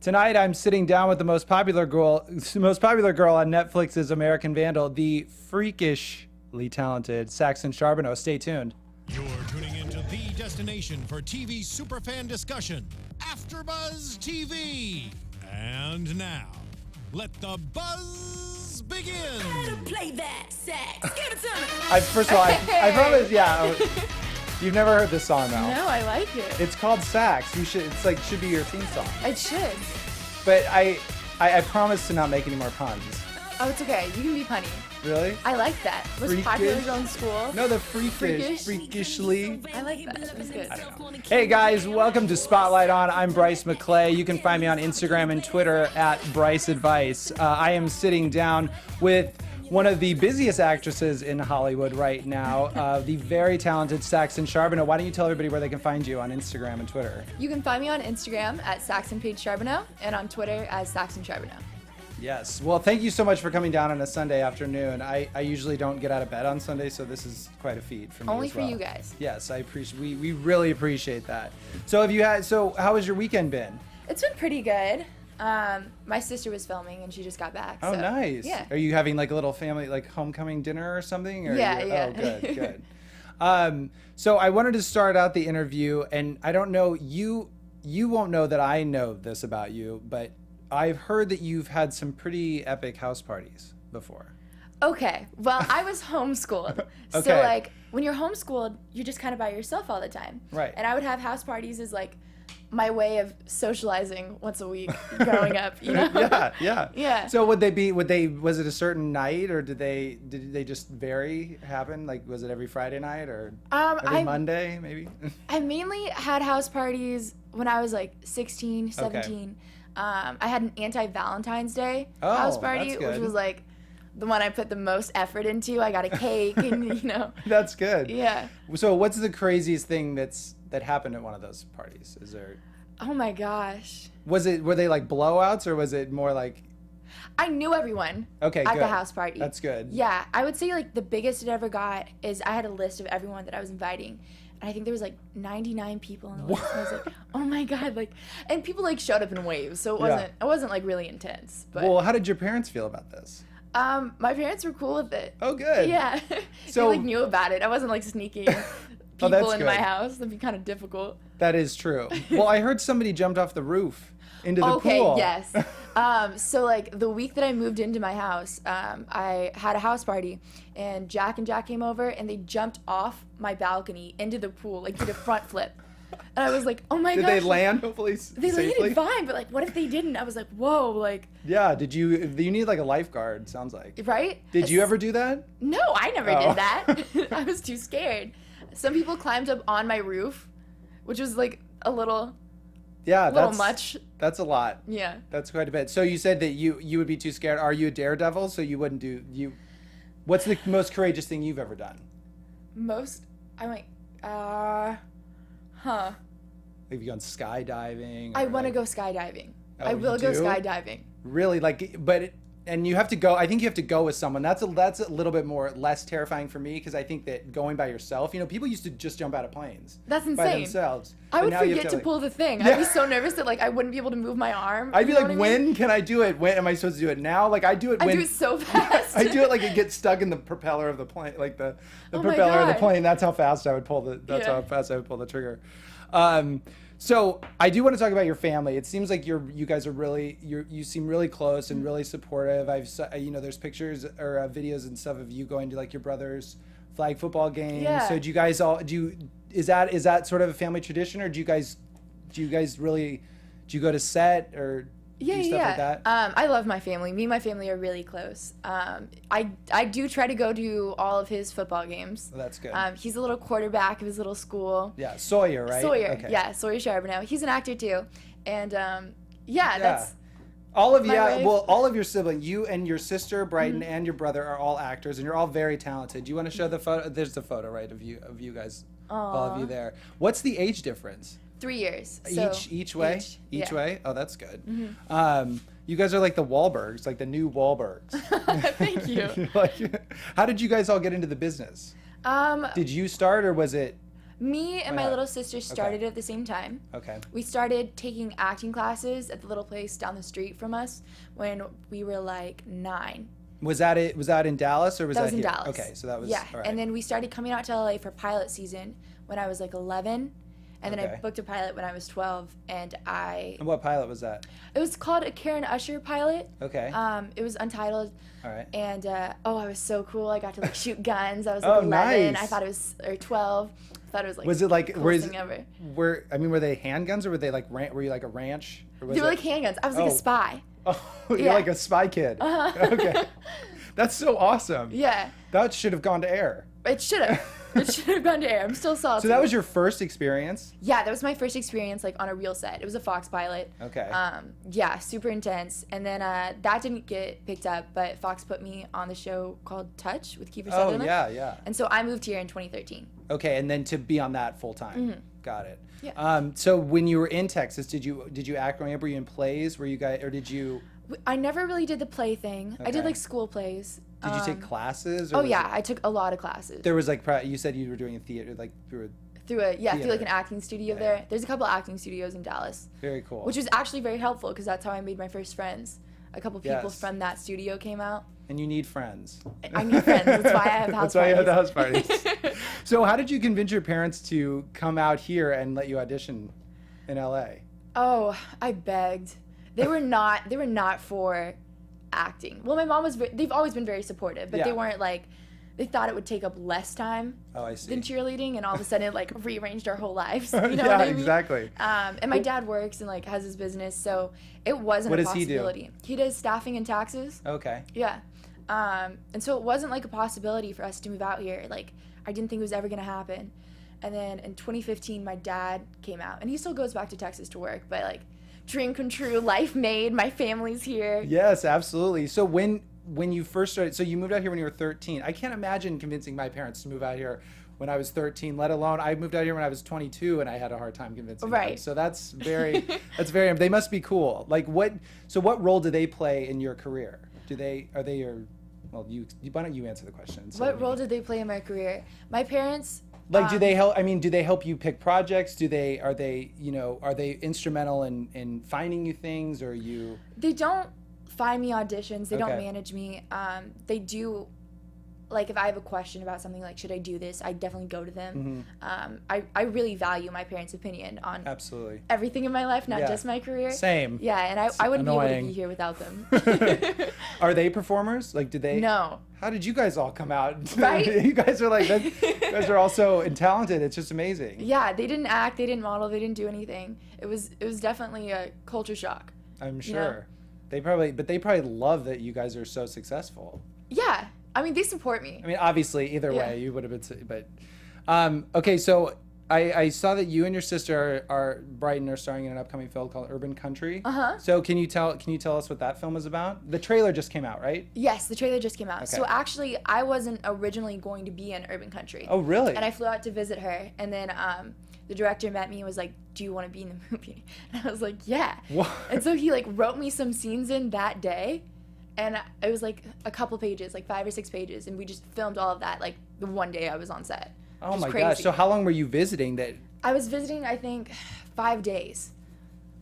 Tonight, I'm sitting down with the most popular girl on Netflix's American Vandal, the freakishly talented Saxon Sharbino. Stay tuned. You're tuning into the destination for TV superfan discussion, AFTERBUZZ TV. And now, let the buzz begin. Play that sax. Give it to me. First of all, I promise, yeah. You've never heard this song, though. No, I like it. It's called Sax. You should. It's like should be your theme song. It should. But I promise to not make any more puns. Oh, it's okay. You can be punny. Really? I like that. Was popular in school. No, the freakishly. I like that. That's good. I don't know. Hey guys, welcome to Spotlight On. I'm Bryce McLeay. You can find me on Instagram and Twitter at Bryce Advice. I am sitting down with one of the busiest actresses in Hollywood right now, the very talented Saxon Sharbino. Why don't you tell everybody where they can find you on Instagram and Twitter? You can find me on Instagram at Saxon Sharbino and on Twitter as Saxon Sharbino. Yes. Well, thank you so much for coming down on a Sunday afternoon. I usually don't get out of bed on Sunday, so this is quite a feat for me. Only as well. for you guys. Yes, I appreciate. We really appreciate that. So how has your weekend been? It's been pretty good. My sister was filming and she just got back. Oh, so, nice. Yeah. Are you having like a little family like homecoming dinner or something? Or Yeah. Oh, good. So I wanted to start out the interview, and I don't know you won't know that I know this about you, but I've heard that you've had some pretty epic house parties before. Okay. Well, I was homeschooled. Okay. So like when you're homeschooled, you're just kind of by yourself all the time. Right. And I would have house parties as like my way of socializing once a week growing up, you know? Yeah. Yeah. So was it a certain night, or did they just happen? Like, was it every Friday night or every Monday maybe? I mainly had house parties when I was like 16, 17. Okay. I had an anti-Valentine's Day Oh, house party, that's good. which was like the one I put the most effort into. I got a cake and, you know. That's good. Yeah. So what's the craziest thing that happened at one of those parties? Is there? Oh my gosh. Were they like blowouts, or was it more like? I knew everyone Okay, at good. the house party. That's good. Yeah, I would say like the biggest it ever got is I had a list of everyone that I was inviting. And I think there was like 99 people on the list. And I was like, oh my God, like, and people like showed up in waves, so it wasn't like really intense. But Well, how did your parents feel about this? my parents were cool with it. Oh, good. Yeah. So- they like knew about it. I wasn't like sneaking people that's into my good. house. That'd be kind of difficult. That is true. Well, I heard somebody jumped off the roof into the Okay, pool. yes. So like the week that I moved into my house, I had a house party, and Jack came over, and they jumped off my balcony into the pool, like did a front flip. And I was like, oh my Did gosh. they land hopefully They safely? landed fine, but like, what if they didn't? I was like, whoa, like. Yeah. You need like a lifeguard? Sounds like. Right? Did you ever do that? No, I never Oh. did that. I was too scared. Some people climbed up on my roof, which was like a little much. That's a lot. Yeah. That's quite a bit. So you said that you would be too scared. Are you a daredevil? So you wouldn't do you? What's the most courageous thing you've ever done? I'm like, huh. Have you gone skydiving? I want to go skydiving. Oh, I will you go do? skydiving. Really, and you have to go. I think you have to go with someone. That's a little bit less terrifying for me, because I think that going by yourself, people used to just jump out of planes. That's by insane. themselves. I But would now you have forget to like- pull the thing. Yeah. I'd be so nervous that like I wouldn't be able to move my arm. I'd be You know like, what I when mean? can I do it? When am I supposed to do it now? Like I do it when I do it so fast. I do it like it gets stuck in the propeller of the plane, like the Oh my propeller of the God. plane. That's how fast I would pull how fast I would pull the trigger. So I do want to talk about your family. It seems like you guys are you seem really close and really supportive. There's pictures or videos and stuff of you going to like your brother's flag football game. Yeah. So do you guys is that sort of a family tradition, or do you guys really, do you go to set or do stuff like that? I love my family. Me and my family are really close. I do try to go to all of his football games. Oh, that's good. He's a little quarterback of his little school. Yeah, Sawyer, right? Sawyer, Okay. yeah, Sawyer Sharbino. He's an actor too, and that's all of all of your siblings, you and your sister Brighton and your brother are all actors, and you're all very talented. Do you want to show the photo? There's the photo, right, of you guys, all of you there. What's the age difference? 3 years. So Each way? Each yeah. way? Oh, that's good. You guys are like the Wahlbergs, like the new Wahlbergs. Thank you. How did you guys all get into the business? Did you start, or was it? Me and Why my not? little sister started at the same time. Okay. We started taking acting classes at the little place down the street from us when we were like 9. Was that it? Was that in Dallas or was That that was in here? Dallas. Okay, so that was yeah. all right. And then we started coming out to LA for pilot season when I was like 11, and then I Okay. booked a pilot when I was 12, and And what pilot was that? it was called a Karen Usher pilot. Okay. It was untitled. All right. And I was so cool. I got to like shoot guns. I was Oh, like 11. nice. I thought it was or 12. I thought it was like Was it like the were coolest thing ever. were they handguns or were they like were you like a ranch? Or was They were it- like handguns. I was like Oh. a spy. Oh, you're Yeah. like a spy kid. Uh-huh. Okay. That's so awesome. Yeah, That should have gone to air. it should have. It should have gone to air. I'm still salty. So that was your first experience? Yeah, that was my first experience like on a real set. It was a Fox pilot. Okay. Yeah, super intense. And then that didn't get picked up, but Fox put me on the show called Touch with Kiefer Oh, Sutherland. yeah. And so I moved here in 2013. Okay, and then to be on that full time. Got it. Yeah. So when you were in Texas, did you act growing up? Were you in plays? Were you guys, or did you I never really did the play thing. I did Okay. like school plays. did you take classes? Or Oh was yeah, it- I took a lot of classes. there was like you said you were doing a theater like through through like theater. an acting studio there. There's a couple acting studios in Dallas, very cool. which was actually very helpful because that's how I made my first friends. A couple people Yes. from that studio came out. and you need friends. I need friends. That's why I have house That's why you have the parties. house parties. So how did you convince your parents to come out here and let you audition in LA? Oh, I begged. They were not for acting. Well, my mom was. They've always been very supportive, but Yeah. they weren't like. They thought it would take up less time Oh, I see. than cheerleading, and all of a sudden it like rearranged our whole lives. You know Yeah, what I mean? exactly. And my dad works and like has his business, so it wasn't What a does he do? possibility. He does staffing and taxes. Okay. Yeah. And so it wasn't like a possibility for us to move out here. Like I didn't think it was ever gonna happen. And then in 2015, my dad came out, and he still goes back to Texas to work. But like, dream come true, life made. My family's here. Yes, absolutely. So when you first started, so you moved out here when you were 13. I can't imagine convincing my parents to move out here when I was 13, let alone I moved out here when I was 22 and I had a hard time convincing them. Right. So that's very, they must be cool. Like what role do they play in your career? Are they your, well, why don't you answer the question? So What role did they play in my career? My parents. like, do they help? I mean, do they help you pick projects? Are they instrumental in finding you things, or you? They don't find me auditions. They don't Okay. manage me. They do, like, if I have a question about something, like, should I do this? I definitely go to them. I really value my parents' opinion on Absolutely. everything in my life, not Yeah. just my career. Same. Yeah, and I wouldn't be able annoying. to be here without them. Are they performers? Like, did they? No. How did you guys all come out? Right? You guys are like, you guys are all so talented. It's just amazing. Yeah, they didn't act, they didn't model, they didn't do anything. It was definitely a culture shock. I'm You sure. know? They probably love that you guys are so successful. Yeah, I mean, they support me. I mean, obviously, either Yeah. way, you would have been. But okay, so I saw that you and your sister are Brighton are starring in an upcoming film called Urban Country. Uh-huh. So can you tell us what that film is about? The trailer just came out, right? Yes, the trailer just came out. Okay. So actually, I wasn't originally going to be in Urban Country. Oh, really? And I flew out to visit her, and then the director met me and was like, "Do you want to be in the movie?" And I was like, "Yeah." What? And so he like wrote me some scenes in that day, and it was like a couple pages, like 5 or 6 pages, and we just filmed all of that like the one day I was on set. Oh Which is my crazy. gosh! So how long were you visiting? That I was visiting, I think, 5 days.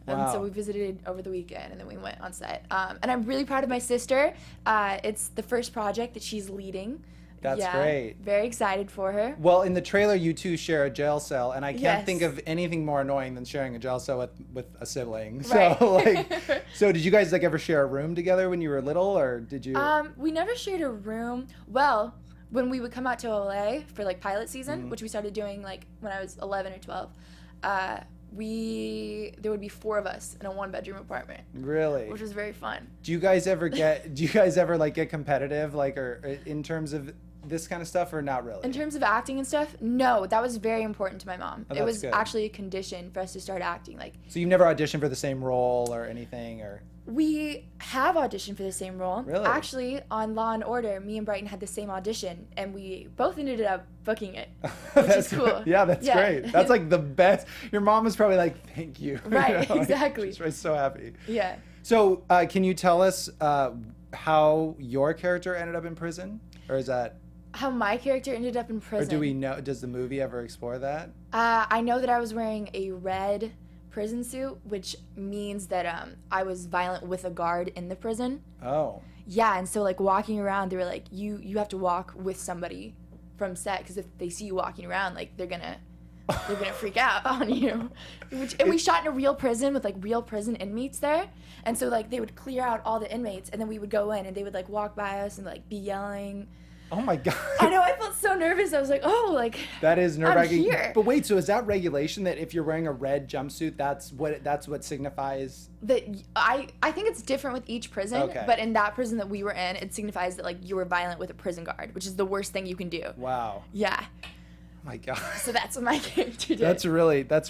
And so Wow. we visited over the weekend, and then we went on set. And I'm really proud of my sister. It's the first project that she's leading. That's Yeah, great. Very excited for her. Well, in the trailer, you two share a jail cell, and I can't Yes. think of anything more annoying than sharing a jail cell with a sibling. Right. So, so did you guys like ever share a room together when you were little, or did you? We never shared a room. Well, when we would come out to LA for like pilot season, Mm-hmm. which we started doing like when I was 11 or 12, there would be 4 of us in a 1-bedroom apartment, Really? which was very fun. Do you guys ever like get competitive, like, or in terms of this kind of stuff, or not really? In terms of acting and stuff, no, that was very important to my mom. Oh, It that's was good. actually a condition for us to start acting. Like, So you've never auditioned for the same role or anything, or? we have auditioned for the same role. Really? Actually, on Law and Order, me and Brighton had the same audition, and we both ended up booking it, which is cool. Yeah, that's great. That's like the best. Your mom was probably like, "Thank you." Right, like, exactly. She's probably so happy. Yeah. So, can you tell us how your character ended up in prison, or is that? How my character ended up in Or prison. do we know? Does the movie ever explore that? I know that I was wearing a red prison suit, which means that I was violent with a guard in the prison. Oh. Yeah, and so like walking around, they were like, you have to walk with somebody from set, because if they see you walking around, like they're gonna freak out on you. And we shot in a real prison with like real prison inmates there, and so like they would clear out all the inmates, and then we would go in, and they would like walk by us and like be yelling. Oh my God. I know, I felt so nervous. I was like, oh, like That is nerve-wracking. I'm here. But wait, so is that regulation that if you're wearing a red jumpsuit, that's what signifies? That I think it's different with each prison, Okay. but in that prison that we were in, it signifies that like you were violent with a prison guard, which is the worst thing you can do. Wow. Yeah. Oh my God. So that's what my character did. That's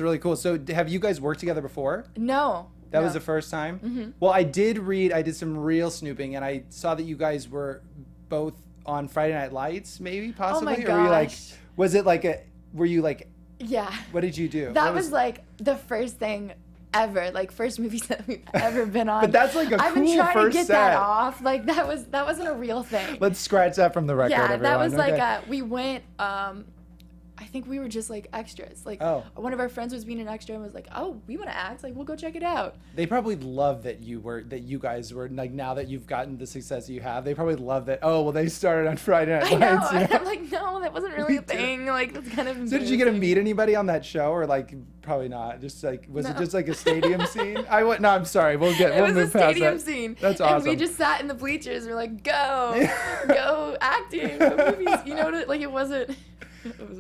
really cool. So have you guys worked together before? No. That was the first time? Mm-hmm. Well, I did some real snooping, and I saw that you guys were both on Friday Night Lights, maybe, possibly? Oh my Or were you like, gosh. was it like were you like, Yeah. what did you do? That What was like the first thing ever, like first movies that we've ever been on. But that's like a I've been cool trying first to get set. that off. Like that wasn't a real thing. Let's scratch that from the record, Yeah, everyone. that was Okay. like we went I think we were just like extras. Like one of our friends was being an extra and was like, "Oh, we want to act. Like we'll go check it out." They probably love that you guys were like, now that you've gotten the success you have, they probably love that. Oh, well, they started on Friday Night I know. Lights. You And know? I'm like, no, that wasn't really a Me too. thing. Like that's kind of. So did you get to embarrassing. meet anybody on that show, or like probably not? Just like was it No. just like a stadium scene? No, I'm sorry. We'll It was a move past stadium that. scene. That's And awesome. we just sat in the bleachers. We're like, go acting, go movies. You know, like it wasn't.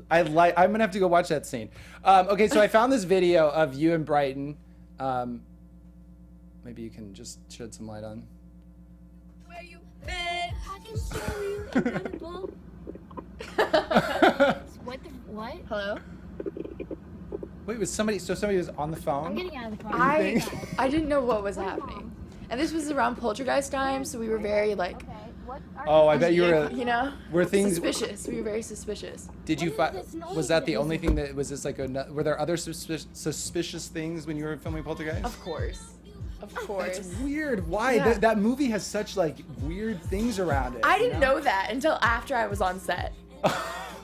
I'm gonna have to go watch that scene. Okay, so I found this video of you and Brighton. Maybe you can just shed some light on. Where you been? I can show you incredible. What? Hello. Wait, somebody was on the phone? I'm getting out of the car. I didn't know what was happening, and this was around Poltergeist time, so we were very like, Okay, what are Oh, I bet you were. you know, Were things? suspicious. We were very suspicious. Did you What find? is this noise Was that the that only is- thing that was this like were there other suspicious things when you were filming Poltergeist? Of course. Of course. That's weird. Why? Yeah. That movie has such like weird things around it. I you didn't know that until after I was on set.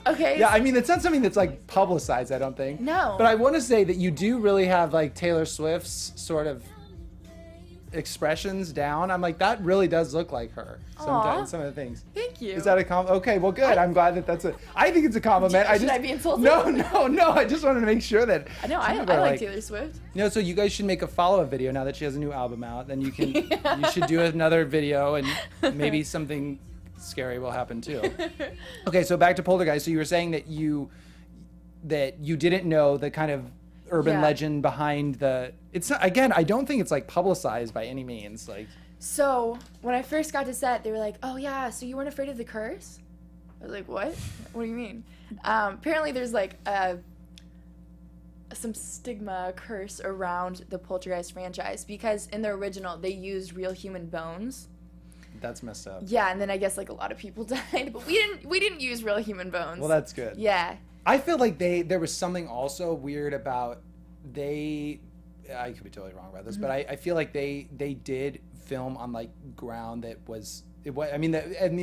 Okay. Yeah, I mean, it's not something that's like publicized, I don't think. No. But I want to say that you do really have like Taylor Swift's sort of expressions down. I'm like, that really does look like her sometimes, Aw. some of the things. Thank you. Is that a compliment? Okay, well, good. I'm glad that that's a. I think it's a compliment. Should I be insulted? No. I just wanted to make sure that. I know. some I people are like Taylor Swift. So you guys should make a follow-up video now that she has a new album out. Then you can. You should do another video, and maybe something scary will happen too. Okay, so back to Poltergeist. So you were saying that you didn't know the kind of urban Yeah. legend behind the. It's not, again. I don't think it's like publicized by any means. Like. So when I first got to set, they were like, "Oh yeah, so you weren't afraid of the curse?" I was like, "What? What do you mean?" Apparently, there's like some stigma curse around the Poltergeist franchise because in the original they used real human bones. That's messed up. Yeah, and then I guess like a lot of people died, but we didn't use real human bones. Well, that's good. Yeah. I feel like there was something also weird about I could be totally wrong about this, but I feel like they did film on like ground that was I mean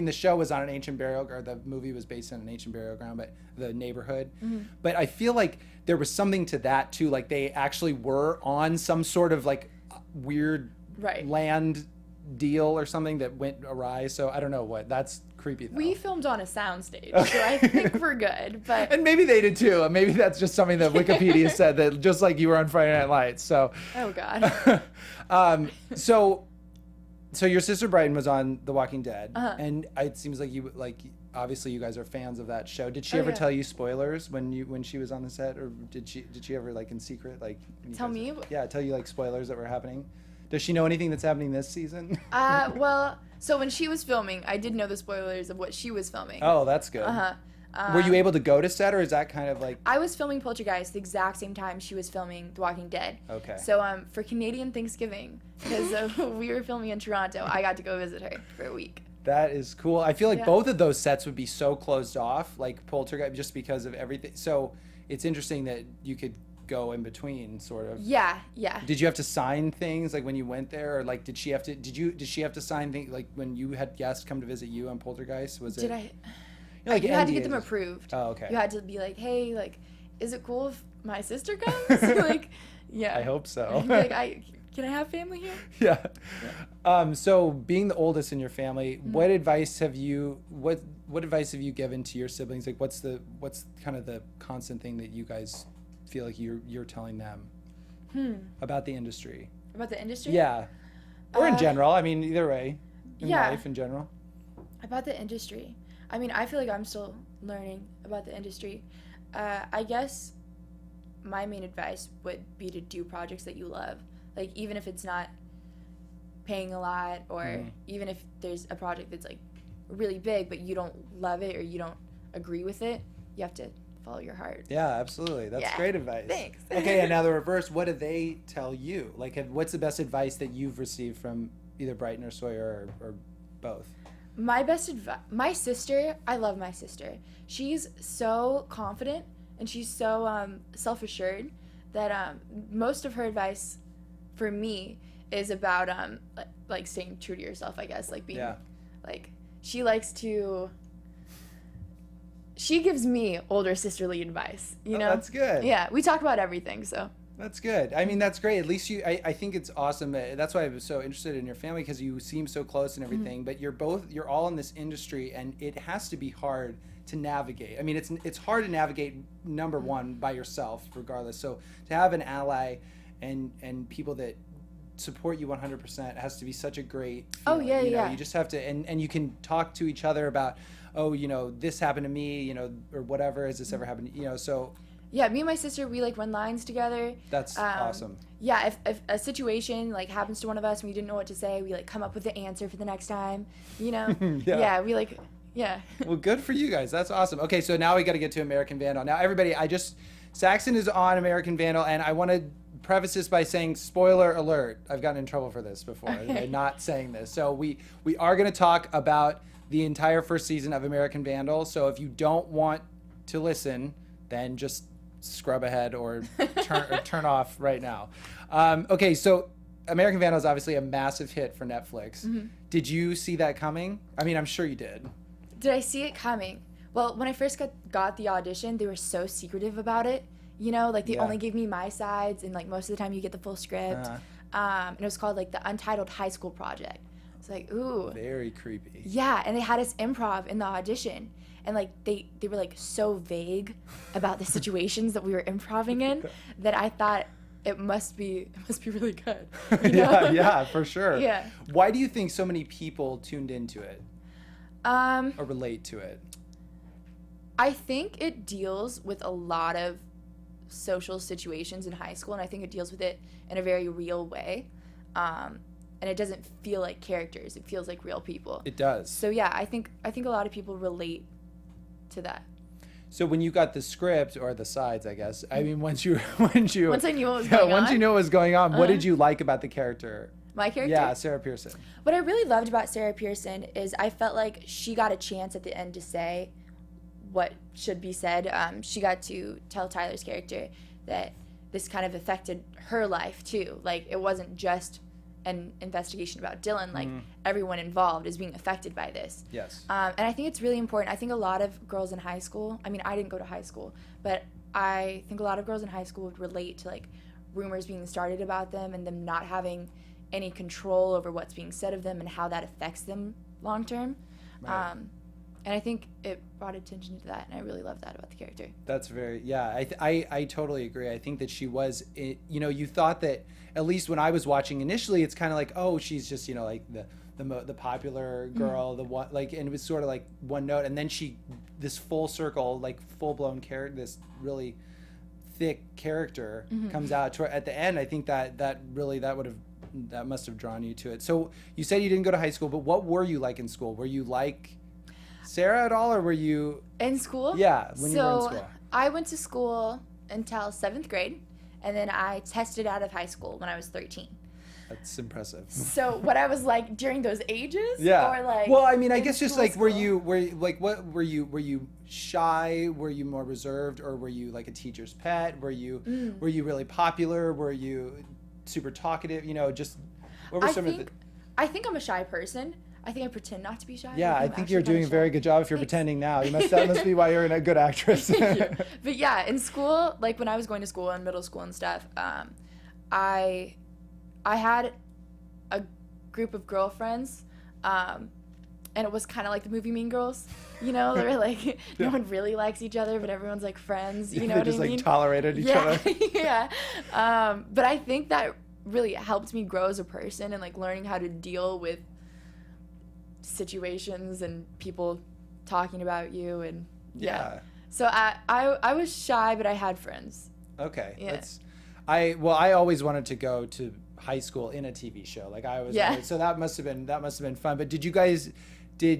the show was on an ancient burial, or the movie was based on an ancient burial ground, but the neighborhood. But I feel like there was something to that too, like they actually were on some sort of like weird Right. land deal or something that went awry. So I don't know what. That's creepy though. We filmed on a soundstage, so I think we're good. But And maybe they did too. Maybe that's just something that Wikipedia said, that just like you were on Friday Night Lights. So, oh god. so your sister Brighton was on The Walking Dead, Uh-huh. and it seems like obviously you guys are fans of that show. Did she Oh, ever yeah. tell you spoilers when she was on the set, or did she ever like in secret like you Tell guys- me? Yeah, tell you like spoilers that were happening. Does she know anything that's happening this season? Well, so when she was filming, I did know the spoilers of what she was filming. Oh, that's good. Were you able to go to set, or is that kind of like? I was filming Poltergeist the exact same time she was filming The Walking Dead. Okay. So for Canadian Thanksgiving, because we were filming in Toronto, I got to go visit her for a week. That is cool. I feel like Yeah. both of those sets would be so closed off, like Poltergeist, just because of everything. So it's interesting that you could go in between, sort of. Yeah. Did you have to sign things like when you went there, or like did she have to sign things like when you had guests come to visit you on Poltergeist? Was Did it? I? Like you had to get NDAs. them approved. Oh, okay. You had to be like, hey, like, is it cool if my sister comes? Like, yeah. I hope so. You'd be like, can I have family here? Yeah. So being the oldest in your family, Mm-hmm. what advice have you given to your siblings? Like what's kind of the constant thing that you guys feel like you're telling them about the industry? About the industry? Yeah. Or in general. I mean, either way. In Yeah. life in general. About the industry. I mean, I feel like I'm still learning about the industry. I guess my main advice would be to do projects that you love. Like, even if it's not paying a lot, or even if there's a project that's like really big but you don't love it or you don't agree with it, you have to follow your heart. Yeah, absolutely. That's Yeah. great advice. Thanks. Okay, and now the reverse. What do they tell you? Like, what's the best advice that you've received from either Brighton or Sawyer or both? My best advice, my sister, I love my sister. She's so confident and she's so self-assured that most of her advice for me is about like staying true to yourself, I guess, like being like she gives me older sisterly advice, you know? That's good. Yeah, we talk about everything, so. That's good. I mean, that's great. At least I think it's awesome. That's why I was so interested in your family, because you seem so close and everything, but you're all in this industry, and it has to be hard to navigate. I mean, it's hard to navigate, number one, by yourself, regardless. So to have an ally and people that support you 100% has to be such a great feeling. Yeah, you know, yeah. You just have to, and you can talk to each other about, oh, you know, this happened to me, you know, or whatever, has this ever happened, you know, so. Yeah, me and my sister, we like run lines together. That's awesome. Yeah, if a situation like happens to one of us and we didn't know what to say, we like come up with the answer for the next time, you know? Yeah. We like, yeah. Well, good for you guys. That's awesome. Okay, so now we got to get to American Vandal. Now, everybody, Saxon is on American Vandal, and I want to preface this by saying, spoiler alert. I've gotten in trouble for this before, by not saying this. So we are going to talk about the entire first season of American Vandal. So if you don't want to listen, then just scrub ahead or turn off right now. Okay, so American Vandal is obviously a massive hit for Netflix. Did you see that coming? I mean, I'm sure you did. Did I see it coming? Well, when I first got the audition, they were so secretive about it. You know, like they only gave me my sides, and like most of the time you get the full script. And it was called like the Untitled High School Project. It's like, ooh. Very creepy. Yeah, and they had us improv in the audition. And like they were like so vague about the situations that we were improving in that I thought it must be really good. You know? Yeah, for sure. Yeah. Why do you think so many people tuned into it? Or relate to it? I think it deals with a lot of social situations in high school, and I think it deals with it in a very real way. And it doesn't feel like characters; it feels like real people. It does. So yeah, I think a lot of people relate to that. So when you got the script, or the sides, I guess. I mean, once I knew what was going on. Once you know what was going on, what did you like about the character? My character? Yeah, Sarah Pearson. What I really loved about Sarah Pearson is I felt like she got a chance at the end to say what should be said. She got to tell Tyler's character that this kind of affected her life too. Like, it wasn't just an investigation about Dylan. Like, everyone involved is being affected by this. Yes. And I think it's really important. I think a lot of girls in high school, I mean, I didn't go to high school, but I think a lot of girls in high school would relate to like rumors being started about them and them not having any control over what's being said of them and how that affects them long term. Right. And I think it brought attention to that, and I really love that about the character. That's I totally agree. I think that she was, you know, you thought that, at least when I was watching initially, it's kind of like, oh, she's just, you know, like the popular girl, the one, like, and it was sort of like one note, and then this full circle, like full blown character, this really thick character comes out at the end. I think that must have drawn you to it. So you said you didn't go to high school, but what were you like in school? Were you like Sarah at all, or were you in school? Yeah, when you were in school. I went to school until 7th grade, and then I tested out of high school when I was 13. That's impressive. So what I was like during those ages? Yeah. Or like, well, I mean, I guess just like, school? were you shy? Were you more reserved, or were you like a teacher's pet? Were you really popular? Were you super talkative? You know, just what were some of the? I think I'm a shy person. I think I pretend not to be shy. Yeah, I I'm think actually you're kinda doing a shy. very good job if you're Thanks. pretending now. That must be why you're a good actress. But yeah, in school, like when I was going to school in middle school and stuff, I had a group of girlfriends, and it was kind of like the movie Mean Girls. They were like, no one really likes each other, but everyone's like friends. You know they what just I mean? like tolerated each other. Yeah. But I think that really helped me grow as a person and like learning how to deal with situations and people talking about you and Yeah. So I was shy, but I had friends. Okay. Yeah. I always wanted to go to high school in a TV show. Like I was. Yeah. So that must have been fun. But did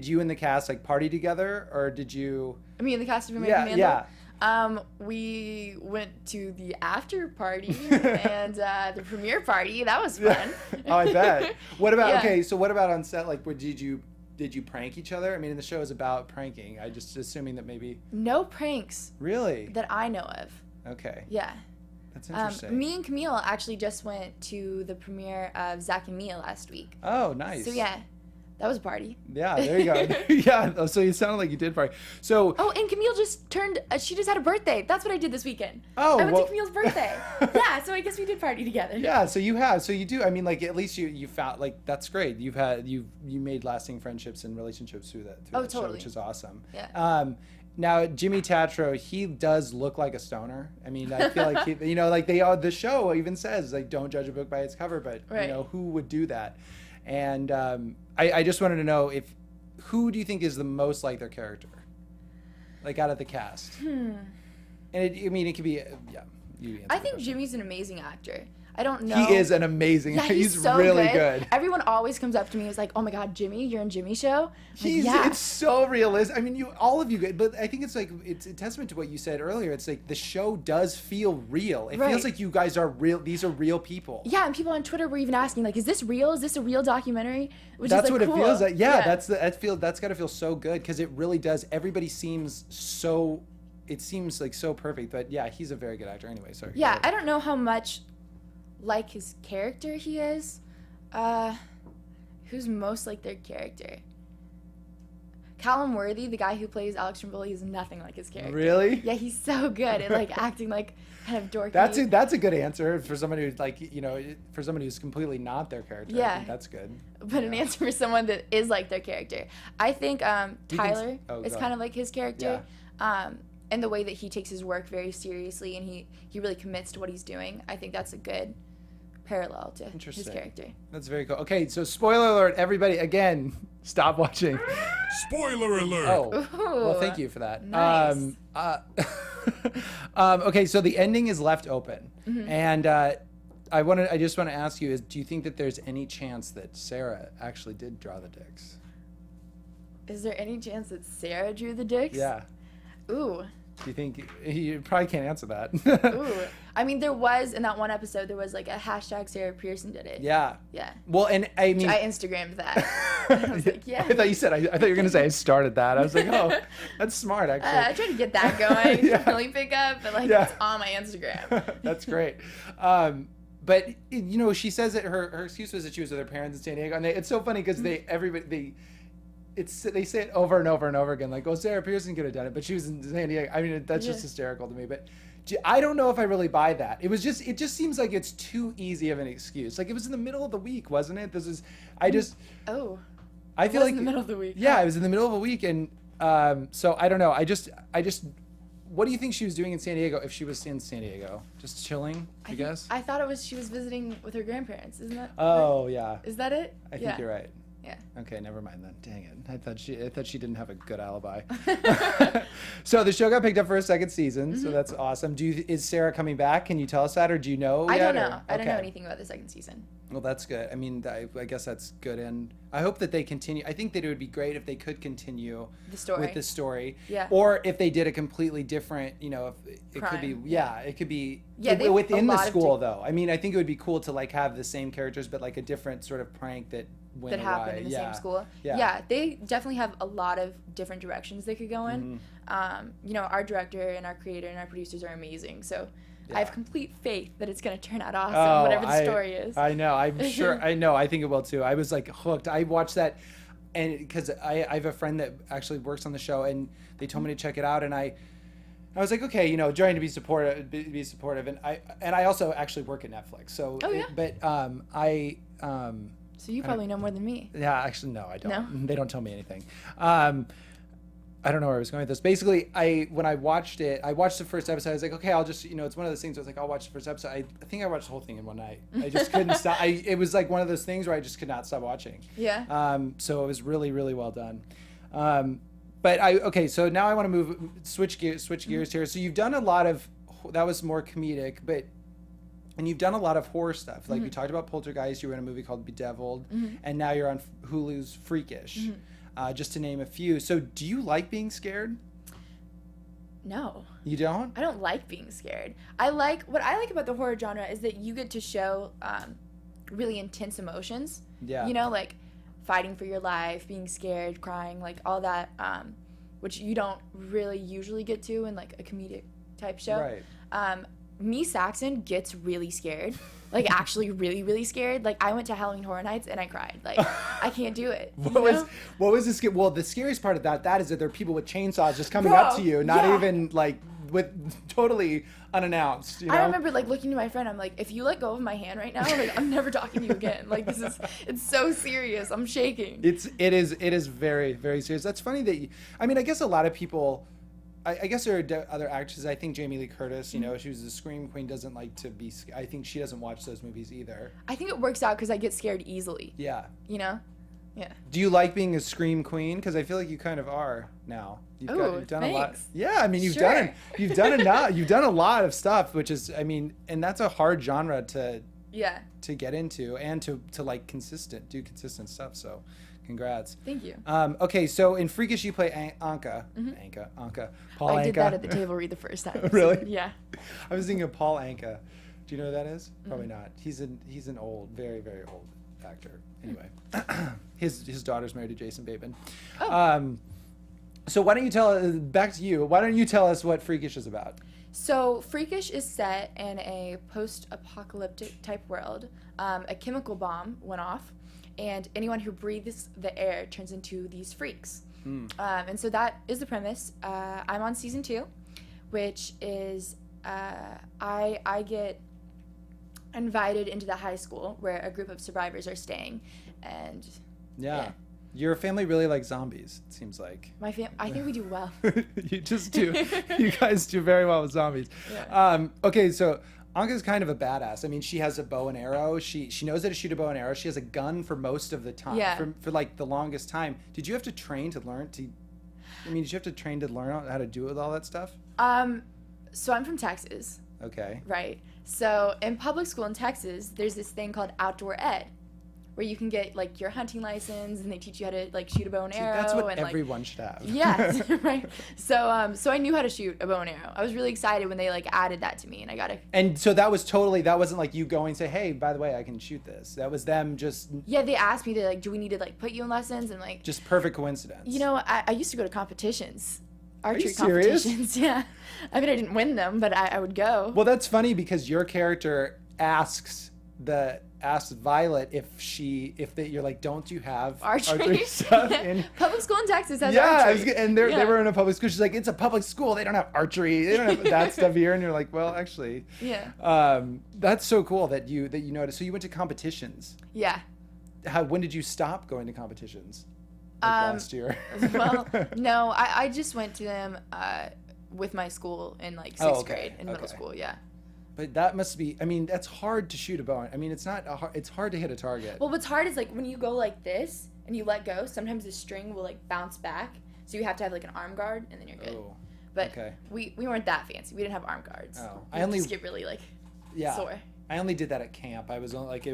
you and the cast like party together, or did you? I mean, the cast of American Vandal. Yeah. We went to the after party and the premiere party. That was fun. Oh, I bet. What about Yeah. okay? So what about on set? Like, did you prank each other? I mean, the show is about pranking. I just assuming that maybe. No pranks Really? that I know of. Okay. Yeah. That's interesting. Me and Camille actually just went to the premiere of Zach and Mia last week. Oh, nice. So yeah, that was a party. Yeah, there you go. Yeah, so you sounded like you did party. So. Oh, and Camille just she just had a birthday. That's what I did this weekend. Oh, I went well- to Camille's birthday. Yeah, so I guess we did party together. Yeah, so you do. I mean, like at least you found like that's great. You made lasting friendships and relationships through that show, Totally. which is awesome. Yeah. Now Jimmy Tatro, he does look like a stoner. I mean, I feel like the show even says like don't judge a book by its cover, but Right. who would do that? And I just wanted to know who do you think is the most like their character, like out of the cast? And it could be you answer I the think question. Jimmy's an amazing actor. I don't know. He is an amazing. Yeah, he's so really good. Everyone always comes up to me and is like, "Oh my God, Jimmy, you're in Jimmy's show." It's so realistic. I mean, all of you good, but I think it's a testament to what you said earlier. It's like the show does feel real. It Right. feels like you guys are real. These are real people. Yeah, and people on Twitter were even asking like, "Is this real? Is this a real documentary?" Which That's is what like, it cool. feels like. Yeah, that's got to feel so good because it really does. Everybody seems so. It seems like so perfect, but yeah, he's a very good actor. Anyway, sorry. Yeah, I don't know how much like his character he is. Who's most like their character? Callum Worthy, the guy who plays Alex Trimble, he's nothing like his character. Really? Yeah, he's so good at like acting like kind of dorky. That's a good answer for somebody who's like for somebody who's completely not their character. I Yeah. think that's good. But an answer for someone that is like their character. I think Tyler Oh, is go kind of like his character. And the way that he takes his work very seriously and he really commits to what he's doing. I think that's a good parallel to his Interesting. character. That's very cool. Okay, so spoiler alert, everybody! Again, stop watching. Spoiler alert! Oh, well, Ooh, thank you for that. nice. Okay, so the ending is left open, Mm-hmm. and I just want to ask you: do you think that there's any chance that Sarah actually did draw the dicks? Is there any chance that Sarah drew the dicks? Yeah. Ooh. Do you think you probably can't answer that? Ooh. I mean, there was in that one episode there was like a hashtag Sarah Pearson did it. Yeah. Yeah. Well, and I mean, I Instagrammed that. I was like, yeah. I thought you said. I thought you were gonna say I started that. I was like, oh, that's smart, actually. I tried to get that going. It Yeah. didn't really pick up, but like Yeah. it's on my Instagram. That's great. But she says that her excuse was that she was with her parents in San Diego, and it's so funny because they say it over and over and over again, like, oh, Sarah Pearson could have done it, but she was in San Diego. I mean, that's just Yeah. hysterical to me. But I don't know if I really buy that. It just seems like it's too easy of an excuse. Like it was in the middle of the week, wasn't it? Oh. I feel was like in the middle of the week. Yeah, Huh. it was in the middle of a week, and so I don't know. I just. What do you think she was doing in San Diego if she was in San Diego? Just chilling, I guess? I thought she was visiting with her grandparents. Isn't that? Oh, yeah. Is that it? I think you're right. Yeah. Okay, never mind then. Dang it. I thought she didn't have a good alibi. So the show got picked up for a second season, so that's awesome. Is Sarah coming back? Can you tell us that, or do you know I yet, don't or- know. I don't know okay. anything about the second season. Well, that's good. I mean, I guess that's good, and I hope that they continue. I think that it would be great if they could continue The story. with the story, Yeah. or if they did a completely different, if it could be, Crime. it could be Yeah, they have within a the lot of school though. I mean, I think it would be cool to like have the same characters, but like a different sort of prank that went That happened awry. in the Yeah. same school. Yeah. Yeah, they definitely have a lot of different directions they could go in. Mm-hmm. Our director and our creator and our producers are amazing. So I Yeah. have complete faith that it's going to turn out awesome, Oh, whatever the story is. I know. I'm sure. I know. I think it will too. I was like hooked. I watched that. and because I have a friend that actually works on the show, and they told me to check it out, and I was like, okay, you know, trying to be supportive, and I also actually work at Netflix, so Oh, yeah? So you probably know more than me. yeah, actually no, I don't. No? They don't tell me anything. I don't know where I was going with this. Basically, when I watched it, I watched the first episode. I was like, okay, I'll just, you know, it's one of those things where I was like, I'll watch the first episode. I think I watched the whole thing in one night. I just couldn't stop. It was like one of those things where I just could not stop watching. Yeah. So it was really, really well done. Okay, so now I want to switch gears here. So you've done a lot of, that was more comedic, and you've done a lot of horror stuff. Like you talked about Poltergeist, you were in a movie called Bedeviled, and now you're on Hulu's Freakish. Just to name a few. So do you like being scared? No. You don't? I don't like being scared. What I like about the horror genre is that you get to show really intense emotions. Yeah. You know, like fighting for your life, being scared, crying, like all that, which you don't really usually get to in like a comedic type show. Right. Me, Saxon, gets really scared. Like actually really, really scared. Like I went to Halloween Horror Nights and I cried. Like I can't do it. What was the well, the scariest part of that is that there are people with chainsaws just coming up to you, not even like with totally unannounced. You know? I remember like looking to my friend. I'm like, if you let go of my hand right now, like I'm never talking to you again. Like it's so serious. I'm shaking. It is very, very serious. That's funny that I guess a lot of people. I guess there are other actresses. I think Jamie Lee Curtis, you know, she was a scream queen, doesn't like to be. I think she doesn't watch those movies either. I think it works out because I get scared easily. Yeah. You know? Yeah. Do you like being a scream queen? Because I feel like you kind of are now. You've done a lot. Thanks. Yeah, I mean, you've done a lot of stuff, which is, and that's a hard genre to get into and to like do consistent stuff. So. Congrats. Thank you. Okay, so in Freakish you play Anka. Paul Anka. I did that at the table read the first time. Really? So, yeah. I was thinking of Paul Anka. Do you know who that is? Probably not. He's an old, very, very old actor. Anyway, his daughter's married to Jason Bateman. Oh. So why don't you back to you. Why don't you tell us what Freakish is about? So Freakish is set in a post-apocalyptic type world. A chemical bomb went off. And anyone who breathes the air turns into these freaks. And so that is the premise. I'm on season 2, which is I get invited into the high school where a group of survivors are staying. And yeah. Your family really likes zombies, it seems like. I think we do well. You just do. You guys do very well with zombies. Yeah. Okay, so Anka's kind of a badass. I mean, she has a bow and arrow. She knows how to shoot a bow and arrow. She has a gun for most of the time. Yeah. For like the longest time. Did you have to train to learn did you have to train to learn how to do all that stuff? So I'm from Texas. Okay. Right. So in public school in Texas, there's this thing called outdoor ed, where you can get like your hunting license and they teach you how to like shoot a bow and arrow. That's what and, everyone should have. Yeah, right. So I knew how to shoot a bow and arrow. I was really excited when they like added that to me, and I got it. And so that wasn't like you going say, hey, by the way, I can shoot this. That was them just. Yeah, they asked me to like, do we need to like put you in lessons and like. Just perfect coincidence. You know, I used to go to competitions. Archery serious? competitions. Yeah. I mean, I didn't win them, but I would go. Well, that's funny because your character asks Violet if you're like, don't you have archery stuff in public school in Texas has Yeah, archery. and they were in a public school. She's like, it's a public school. They don't have archery. They don't have that stuff here. And you're like, well, actually, yeah. That's so cool that you noticed. So you went to competitions. Yeah. When did you stop going to competitions? Last year. Well, no, I just went to them with my school in like sixth grade in middle school. Yeah. But that must be, that's hard to shoot a bow. It's hard to hit a target. Well, what's hard is like when you go like this and you let go, sometimes the string will like bounce back. So you have to have like an arm guard and then you're good. Oh, but okay. we weren't that fancy. We didn't have arm guards. Oh, I just get really like sore. I only did that at camp. I was only like,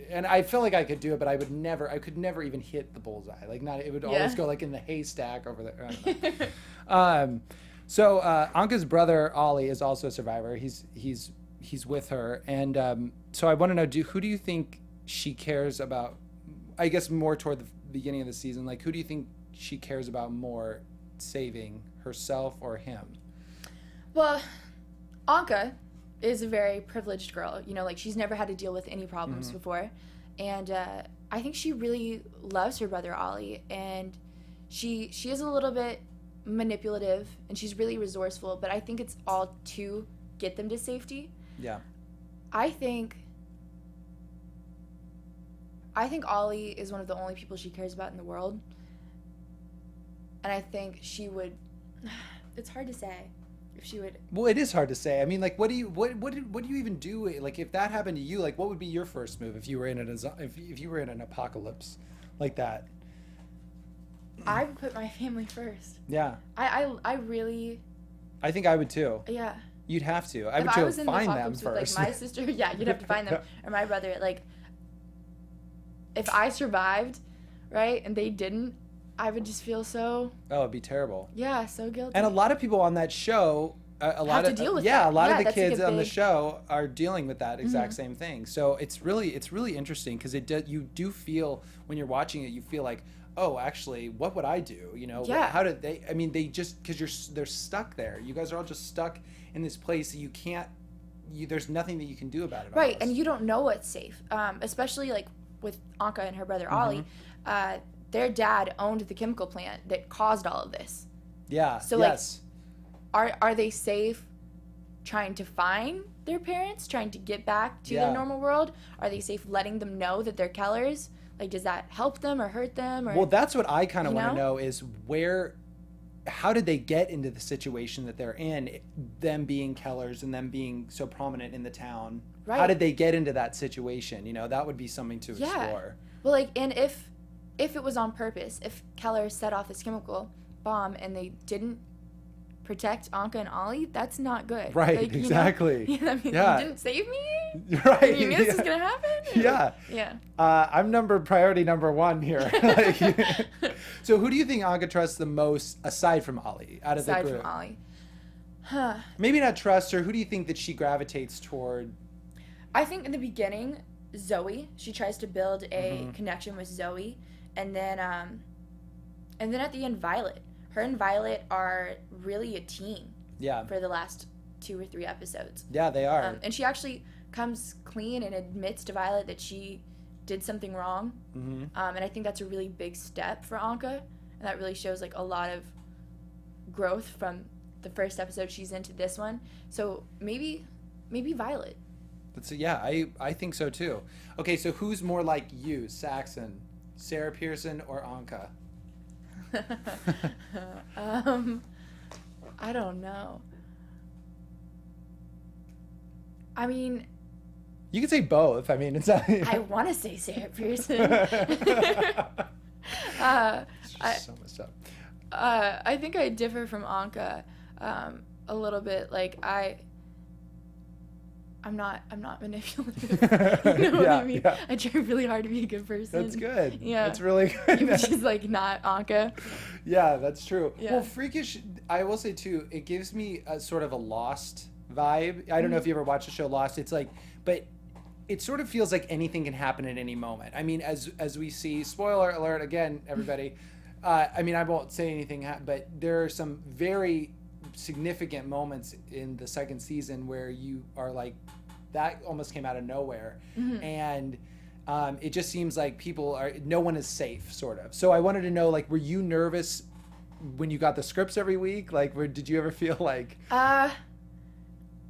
and I felt like I could do it, but I could never even hit the bullseye. Like it would always go like in the haystack over there. I don't know. So Anka's brother Ollie is also a survivor. He's with her, and so I want to know, who do you think she cares about? I guess more toward the beginning of the season. Like, who do you think she cares about more, saving herself or him? Well, Anka is a very privileged girl. You know, like she's never had to deal with any problems before, and I think she really loves her brother Ollie, and she is a little bit manipulative, and she's really resourceful, but I think it's all to get them to safety. Yeah. I think Ollie is one of the only people she cares about in the world. And I think she would, it's hard to say if she would. Well, it is hard to say. I mean, like, what do you even do? Like, if that happened to you, like, what would be your first move if you were in if you were in an apocalypse like that? I would put my family first. Yeah. I really. I think I would too. Yeah. You'd have to. I If would I to was in the find them apocalypse with, first. like, my sister, yeah, you'd have to find them, or my brother. Like, if I survived, right, and they didn't, I would just feel so, Oh, it'd be terrible. yeah, so guilty. And a lot of people on that show, a lot to of deal with yeah, that. a lot Yeah, of the that's like kids a on the big- show are dealing with that exact same thing. So it's really interesting because you do feel when you're watching it, you feel like, oh, actually, what would I do? You know, Yeah. how did they? I mean, they just because they're stuck there. You guys are all just stuck in this place that you can't. There's nothing that you can do about it. Right, almost. and you don't know what's safe, especially like with Anka and her brother Ollie. Their dad owned the chemical plant that caused all of this. Yeah. So, like, yes. Are they safe trying to find their parents, trying to get back to Yeah. their normal world? Are they safe letting them know that they're Kellers? Like, does that help them or hurt them? Or Well, that's what I kind of You want to know? know is how did they get into the situation that they're in, them being Kellers and them being so prominent in the town? How Right. did they get into that situation? You know, that would be something to Yeah. explore. Well, like, and if it was on purpose, if Keller set off this chemical bomb and they didn't protect Anka and Ollie, that's not good. Right, Like, you know? exactly. I mean, Yeah. you didn't save me? Right. You knew this was yeah. going to happen? Yeah. Yeah. I'm priority number one here. Like, so who do you think Anka trusts the most aside from Ollie out of Aside the group? from Ollie. Maybe not trust her. Who do you think that she gravitates toward? I think in the beginning, Zoe, she tries to build a Mm-hmm. connection with Zoe. And then at the end, Violet. Her and Violet are really a team Yeah. for the last 2 or 3 episodes. Yeah, they are. And she actually comes clean and admits to Violet that she did something wrong. Mm-hmm. And I think that's a really big step for Anka. And that really shows like a lot of growth from the first episode she's into this one. So maybe Violet. Yeah, I think so too. Okay, so who's more like you, Saxon, Sarah Pearson, or Anka? I don't know. I mean, You can say both. I mean, it's not. I want to say Sarah Pearson. It's so messed up. I think I differ from Anka a little bit. Like I'm not manipulative. You know what I mean? Yeah. I try really hard to be a good person. That's good. Yeah. That's really good. Which is like not Anka. Yeah, that's true. Yeah. Well, Freakish, I will say too, it gives me a sort of a Lost vibe. I don't know if you ever watched the show Lost. It's like, but it sort of feels like anything can happen at any moment. I mean, as we see, spoiler alert again, everybody. I mean, I won't say anything, but there are some very significant moments in the second season where you are like, that almost came out of nowhere. And it just seems like no one is safe, sort of. So I wanted to know, like, were you nervous when you got the scripts every week? Like, did you ever feel like...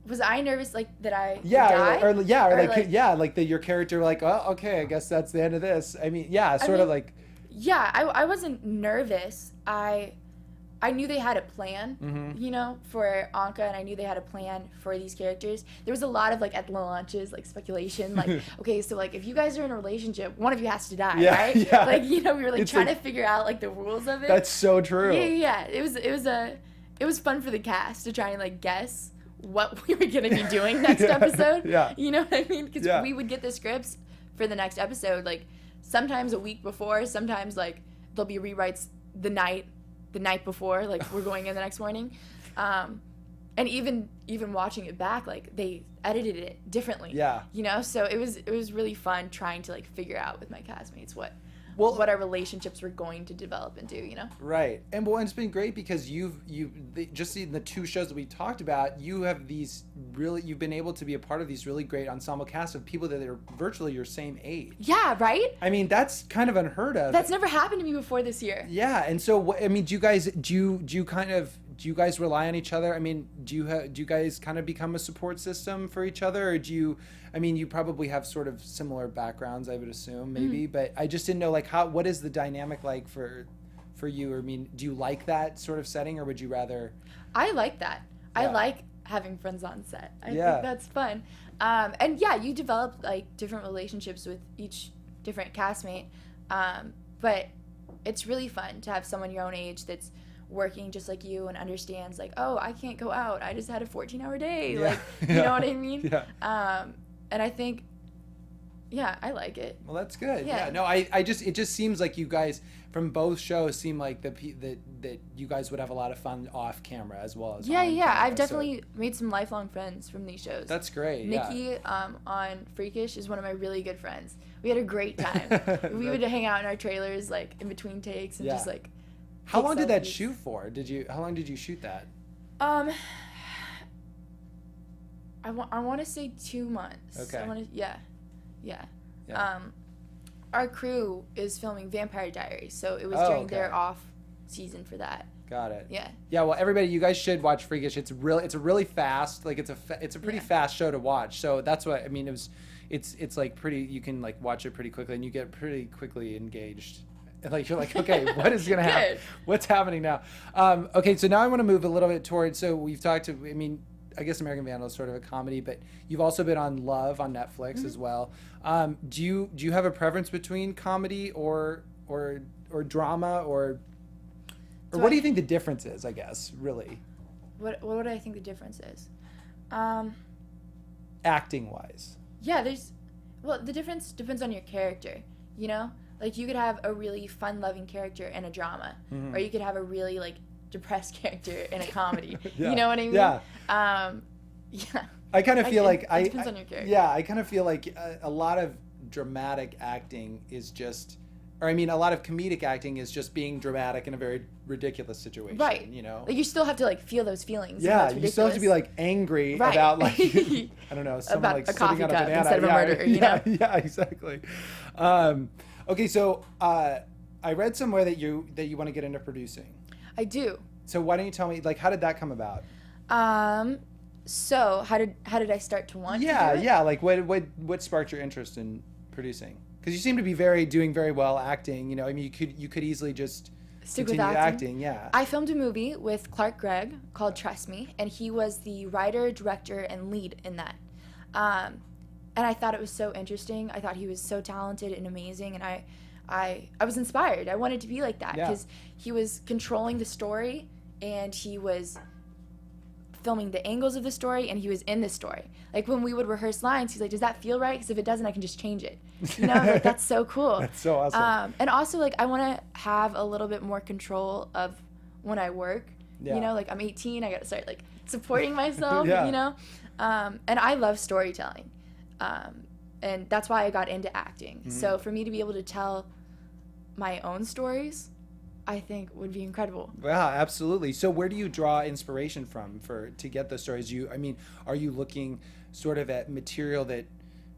Was I nervous like that I would Yeah, die? or like that your character, like, oh, okay, I guess that's the end of this. I mean, yeah, sort of like... Yeah, I wasn't nervous. I knew they had a plan, you know, for Anka, and I knew they had a plan for these characters. There was a lot of, like, at the lunches, like, speculation, like, okay, so, like, if you guys are in a relationship, one of you has to die, Yeah, right? yeah. Like, you know, we were, like, It's trying like- to figure out, like, the rules of it. That's so true. Yeah. It was fun for the cast to try and, like, guess what we were going to be doing next Yeah, episode. yeah. You know what I mean? Because Yeah. we would get the scripts for the next episode, like, sometimes a week before, sometimes, like, there'll be rewrites the night before, like, we're going in the next morning. And even watching it back, like, they edited it differently. Yeah. You know? So it was really fun trying to, like, figure out with my castmates Well- what our relationships were going to develop into, you know? Right. And well, it's been great because just in the 2 shows that we talked about, you've been able to be a part of these really great ensemble casts of people that are virtually your same age. Yeah, right? I mean, that's kind of unheard of. That's never happened to me before this year. Yeah. And so, I mean, do you guys rely on each other? I mean, do you guys kind of become a support system for each other, or I mean, you probably have sort of similar backgrounds, I would assume, maybe, but I just didn't know, like, what is the dynamic like for you? I mean, do you like that sort of setting, or would you rather? I like that. I Yeah. like having friends on set. I Yeah. think that's fun. And yeah, you develop like different relationships with each different castmate. But it's really fun to have someone your own age that's working just like you and understands like, oh, I can't go out. I just had a 14-hour day. Yeah. Like, you know what I mean? Yeah. And I think, yeah, I like it. Well, that's good. Yeah. Yeah. No, it just seems like you guys from both shows seem like that you guys would have a lot of fun off camera as well as Yeah, on yeah. camera. I've So definitely made some lifelong friends from these shows. that's great. Yeah. Nikki on Freakish is one of my really good friends. We had a great time. We would hang out in our trailers like in between takes and Yeah. just like. How take long did that selfies. shoot for? How long did you shoot that? I want to say 2 months. Okay. Yeah. Our crew is filming Vampire Diaries, so it was during okay. their off season for that. Got it. Yeah. Yeah. Well, everybody, you guys should watch Freakish. It's a really fast, like it's a pretty Yeah. fast show to watch. So that's what I mean. It's like pretty. You can like watch it pretty quickly, and you get pretty quickly engaged. And like you're like, okay, what is gonna happen? Good. What's happening now? Okay, so now I want to move a little bit towards. So we've talked to. I mean, I guess American Vandal is sort of a comedy, but you've also been on Love on Netflix Mm-hmm. as well. Do you have a preference between comedy or drama or what do you think the difference is? I guess really What do I think the difference is? acting wise. Yeah, the difference depends on your character, you know? Like you could have a really fun-loving character in a drama, or you could have a really like depressed character in a comedy. Yeah. You know what I mean? Yeah. Yeah. I kind of feel like it depends on your character. Yeah, I kind of feel like a lot of dramatic acting is just, or I mean, a lot of comedic acting is just being dramatic in a very ridiculous situation. Right. You know. Like you still have to like feel those feelings. even Yeah, though it's you still have to be ridiculous. like angry Right. about like I don't know, someone About like a sitting coffee on a cup banana instead of a yeah, murder, you yeah, know? Yeah, exactly. Okay, so I read somewhere that you want to get into producing. I do. So why don't you tell me, like, how did that come about? So how did I start to want Yeah, to do it? yeah. Like, what sparked your interest in producing? Because you seem to be doing very well acting. You know, I mean, you could easily just Stick with continue acting. Yeah. I filmed a movie with Clark Gregg called Trust Me, and he was the writer, director, and lead in that. And I thought it was so interesting. I thought he was so talented and amazing, and I was inspired. I wanted to be like that Yeah. because he was controlling the story, and he was filming the angles of the story, and he was in the story. Like when we would rehearse lines, he's like, "Does that feel right? Because if it doesn't, I can just change it." You know, like that's so cool. That's so awesome. And also, like, I want to have a little bit more control of when I work. Yeah. You know, like I'm 18, I got to start like supporting myself. Yeah. You know, and I love storytelling, and that's why I got into acting. Mm-hmm. So for me to be able to tell my own stories, I think would be incredible. Yeah, absolutely. So where do you draw inspiration from to get those stories? Are you looking sort of at material that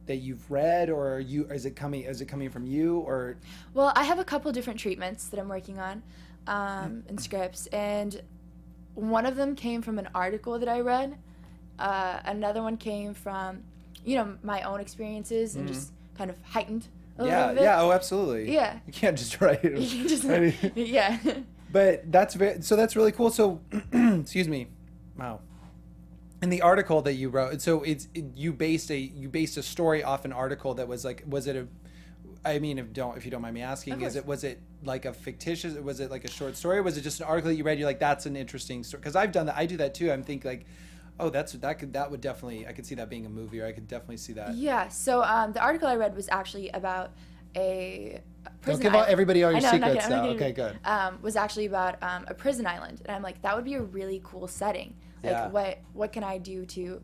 you've read, or is it coming from you, or? Well, I have a couple different treatments that I'm working on, and scripts, and one of them came from an article that I read. Another one came from, my own experiences and just kind of heightened a little bit. Yeah. Oh, absolutely. Yeah. You can't just write it. You can just, I mean, yeah. But that's that's really cool. So, excuse me. Wow. In the article that you wrote, so you based a story off an article that was like, was it if you don't mind me asking, was it like a fictitious, was it like a short story, or was it just an article that you read, you're like, that's an interesting story? Because I've done that, I do that too. I'm thinking like, oh, that would definitely, I could see that being a movie, or I could definitely see that. Yeah, so the article I read was actually about a prison Don't give island. everybody all your I know, I'm not secrets gonna- I'm now. not gonna- Okay, good. Was actually about a prison island, and I'm like, that would be a really cool setting. Like, Yeah. what can I do to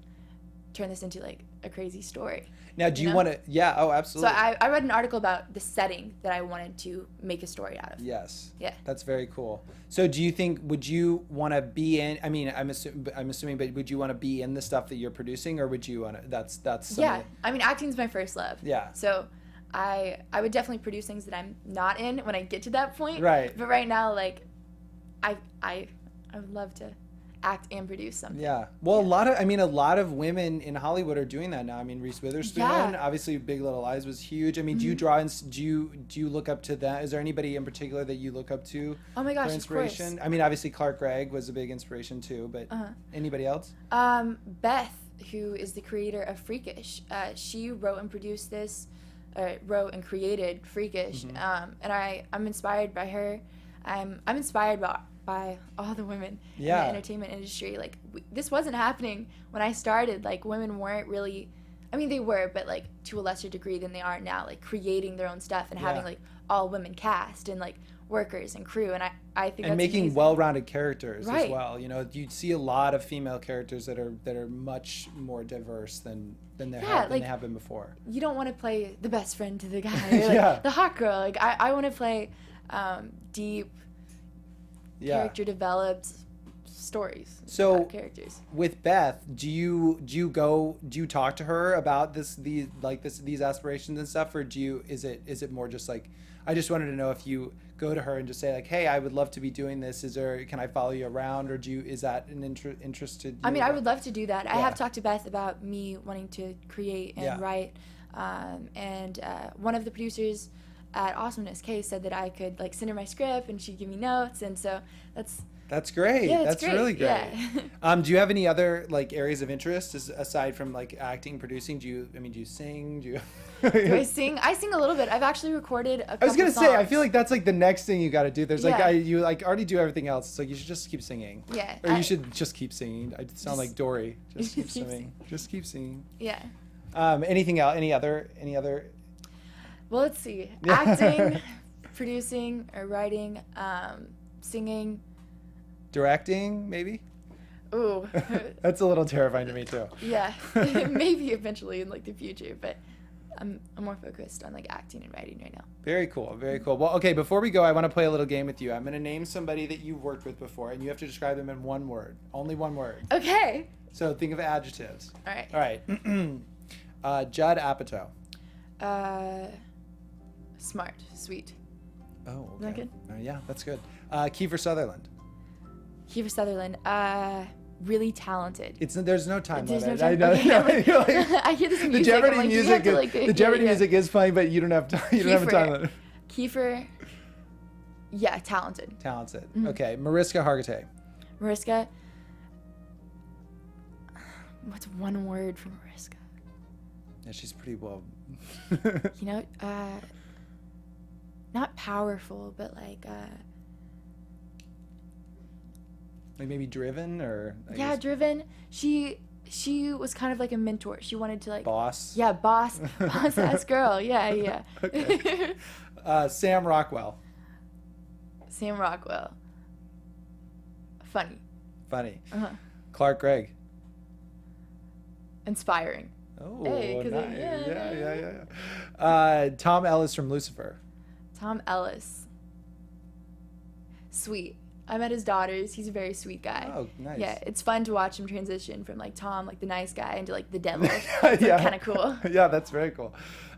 turn this into like a crazy story. Now, do you know? want to? Yeah. Oh, So absolutely. I read an article about the setting that I wanted to make a story out of. Yes. Yeah. That's very cool. So do you think, would you want to be in, I mean, I'm assuming, but would you want to be in the stuff that you're producing, or would you want to, that's something Yeah, I mean, acting's my first love. Yeah. So I would definitely produce things that I'm not in when I get to that point. Right. But right now, like, I would love to act and produce something. Yeah. Well, a lot of women in Hollywood are doing that now. I mean, Reese Witherspoon, Yeah. obviously Big Little Lies was huge. I mean, do you draw, do you look up to that? Is there anybody in particular that you look up to Oh my gosh, for of course. inspiration? I mean, obviously Clark Gregg was a big inspiration too, but anybody else? Beth, who is the creator of Freakish, she wrote and produced this, wrote and created Freakish, and I'm inspired by her. I'm inspired by all the women in Yeah. the entertainment industry. Like, this wasn't happening when I started. Like, women weren't really, I mean, they were, but like to a lesser degree than they are now, like creating their own stuff and having Yeah. like all women cast and like workers and crew. And I think And that's making amazing. well-rounded characters as Right. well. You know, you see a lot of female characters that are much more diverse than they have been before. You don't want to play the best friend to the guy, or, like, Yeah. the hot girl. Like, I want to play deep, Yeah. character developed stories. So- about characters. With Beth, do you talk to her about these aspirations and stuff, or is it more just like, I just wanted to know if you go to her and just say like, hey, I would love to be doing this. Can I follow you around, or is that an interest to you? I mean, I would love to do that. I Yeah. have talked to Beth about me wanting to create and Yeah. write, and one of the producers at Awesomeness, Chae, said that I could like send her my script and she'd give me notes, and so That's great. Yeah, That's great. really great. Yeah. Do you have any other like areas of interest aside from like acting, producing? Do you sing? Do you? Do I sing? I sing a little bit. I've actually recorded a couple I was gonna songs. say, I feel like that's like the next thing you got to do. There's Yeah. you like already do everything else. It's like you should just keep singing. Yeah, Or you I- should just keep singing. I sound like Dory. Just keep Keep singing. Just keep singing. Yeah. Anything else? Any other? Well, let's see. Acting, producing, or writing, singing. Directing, maybe? Ooh. That's a little terrifying to me too. Yeah. Maybe eventually in like the future, but I'm more focused on like acting and writing right now. Very cool. Very cool. Well, okay, before we go, I want to play a little game with you. I'm going to name somebody that you've worked with before, and you have to describe them in one word. Only one word. Okay. So think of adjectives. All right. All right. Judd Apatow. Smart, sweet. Oh, okay. Is that good? Yeah, that's good. Kiefer Sutherland. Kiefer Sutherland, really talented. There's no time There's no limit. time. I know. Okay, You're like- I hear this the music. I'm Jeopardy like, do you music have to, like, the Jeopardy yeah. music is playing, but you don't have time. You don't have a time Kiefer. limit. Kiefer, yeah, talented. Talented. Mm-hmm. Okay, Mariska Hargitay. Mariska, what's one word for Mariska? Yeah, she's pretty well. You know, not powerful, but like, Like maybe driven, or I yeah, guess driven. She was kind of like a mentor. She wanted to like, boss. yeah, boss ass girl. Yeah, yeah. Okay. Sam Rockwell. Sam Rockwell, funny, Funny. uh-huh. Clark Gregg. Inspiring. Oh, Hey, 'cause nice. yeah. Tom Ellis from Lucifer. Tom Ellis, sweet. I met his daughters. He's a very sweet guy. Oh, nice. Yeah, it's fun to watch him transition from like Tom, like the nice guy, into like the devil. Yeah. Kind of cool. Yeah, that's very cool.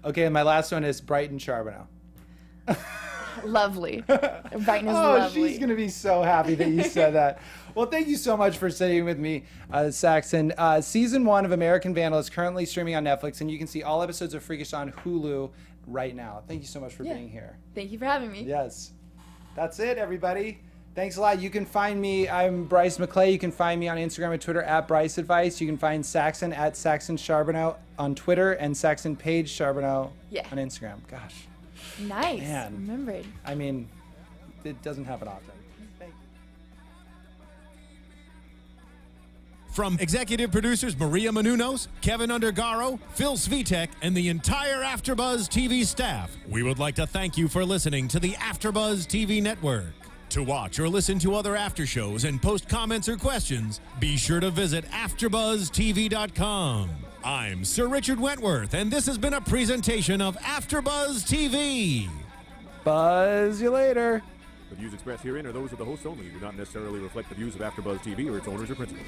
Okay, and my last one is Brighton Charbonneau. Lovely. Brighton is Oh, lovely. she's gonna be so happy that you said that. Well, thank you so much for staying with me, Saxon. Season 1 of American Vandal is currently streaming on Netflix, and you can see all episodes of Freakish on Hulu right now. Thank you so much for Yeah. being here. Thank you for having me. Yes. That's it, everybody. Thanks a lot. You can find me, I'm Bryce McLeay. You can find me on Instagram and Twitter at Bryce Advice. You can find Saxon at Saxon Sharbino on Twitter and Saxon Page Sharbino Yeah. on Instagram. Gosh, Nice. Man. Remembered. I mean, it doesn't happen often. Thank you. From executive producers Maria Menounos, Kevin Undergaro, Phil Svitek, and the entire AfterBuzz TV staff, we would like to thank you for listening to the AfterBuzz TV network. To watch or listen to other after shows and post comments or questions, be sure to visit AfterBuzzTV.com. I'm Sir Richard Wentworth, and this has been a presentation of AfterBuzz TV. Buzz you later. The views expressed herein are those of the hosts only and do not necessarily reflect the views of AfterBuzz TV or its owners or principals.